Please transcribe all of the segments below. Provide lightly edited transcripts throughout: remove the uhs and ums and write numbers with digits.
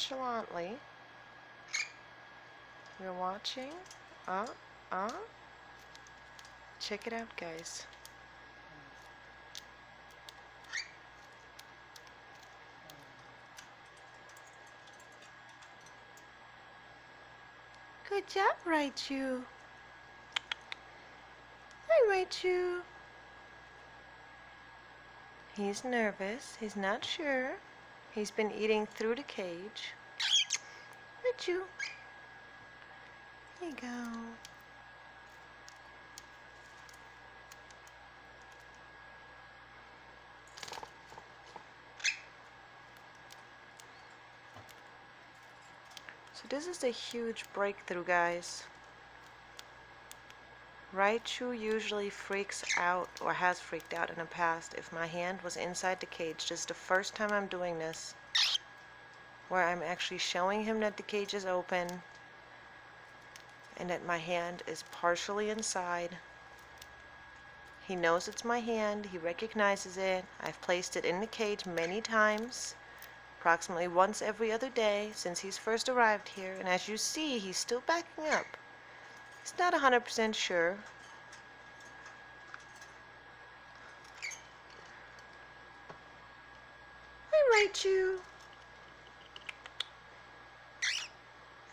nonchalantly. You're watching. Check it out, guys. Good job, Raichu. Hi, Raichu. He's nervous. He's not sure. He's been eating through the cage. Raichu. There you go. So this is a huge breakthrough, guys. Raichu usually freaks out, or has freaked out in the past, if my hand was inside the cage. This is the first time I'm doing this, where I'm actually showing him that the cage is open and that my hand is partially inside. He knows it's my hand. He recognizes it. I've placed it in the cage many times, approximately once every other day since he's first arrived here, and as you see, he's still backing up. He's not 100% sure. Hi, Raichu.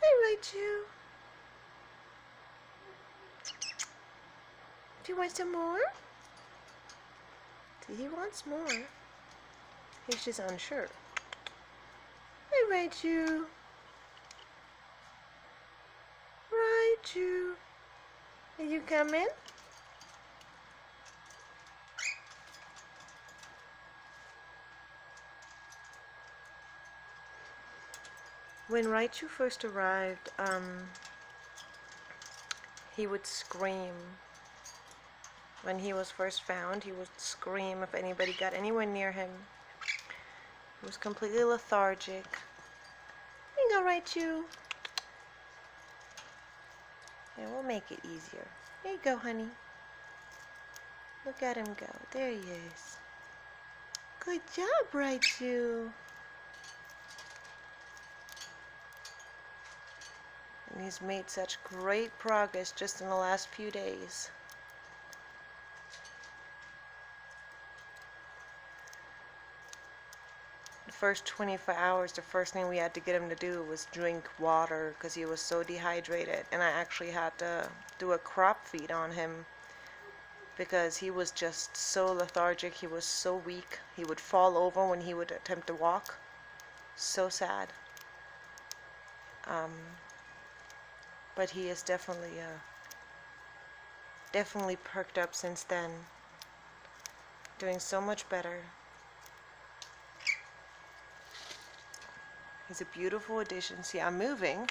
Hi, Raichu. Do you want some more? See, he wants more. He's just unsure. Hi, Raichu. Raichu. Are you coming? When Raichu first arrived, he would scream. When he was first found, he would scream if anybody got anywhere near him. He was completely lethargic. There you go, Raichu. Yeah, we'll make it easier. There you go, honey. Look at him go. There he is. Good job, Raichu. And he's made such great progress just in the last few days. The first 24 hours, the first thing we had to get him to do was drink water because he was so dehydrated. And I actually had to do a crop feed on him because he was just so lethargic. He was so weak. He would fall over when he would attempt to walk. So sad. But he is definitely perked up since then. Doing so much better. He's a beautiful addition. See, I'm moving.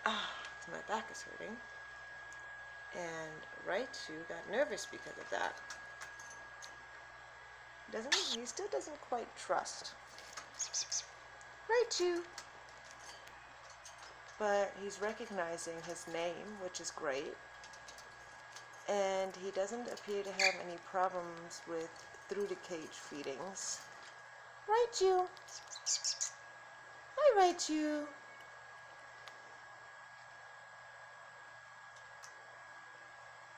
My back is hurting. And Raichu got nervous because of that. He still doesn't quite trust Raichu. But he's recognizing his name, which is great. And he doesn't appear to have any problems with through the cage feedings. Raichu. Hi, Raichu.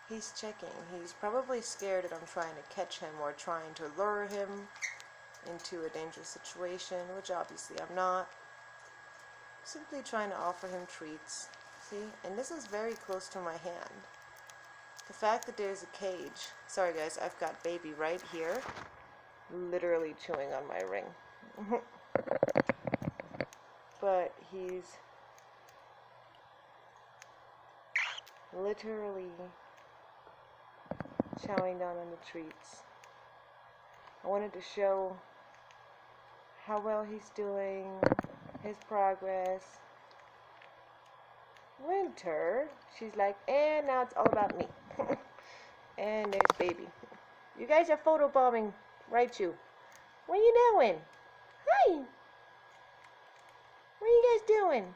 He's checking. He's probably scared that I'm trying to catch him or trying to lure him into a dangerous situation, which obviously I'm not. Simply trying to offer him treats. See? And this is very close to my hand. The fact that there's a cage. Sorry guys, I've got baby right here, literally chewing on my ring. But he's literally chowing down on the treats. I wanted to show how well he's doing, his progress. Winter, she's like, and now it's all about me. And there's baby. You guys are photobombing, Raichu. What are you doing? Hi. What are you guys doing?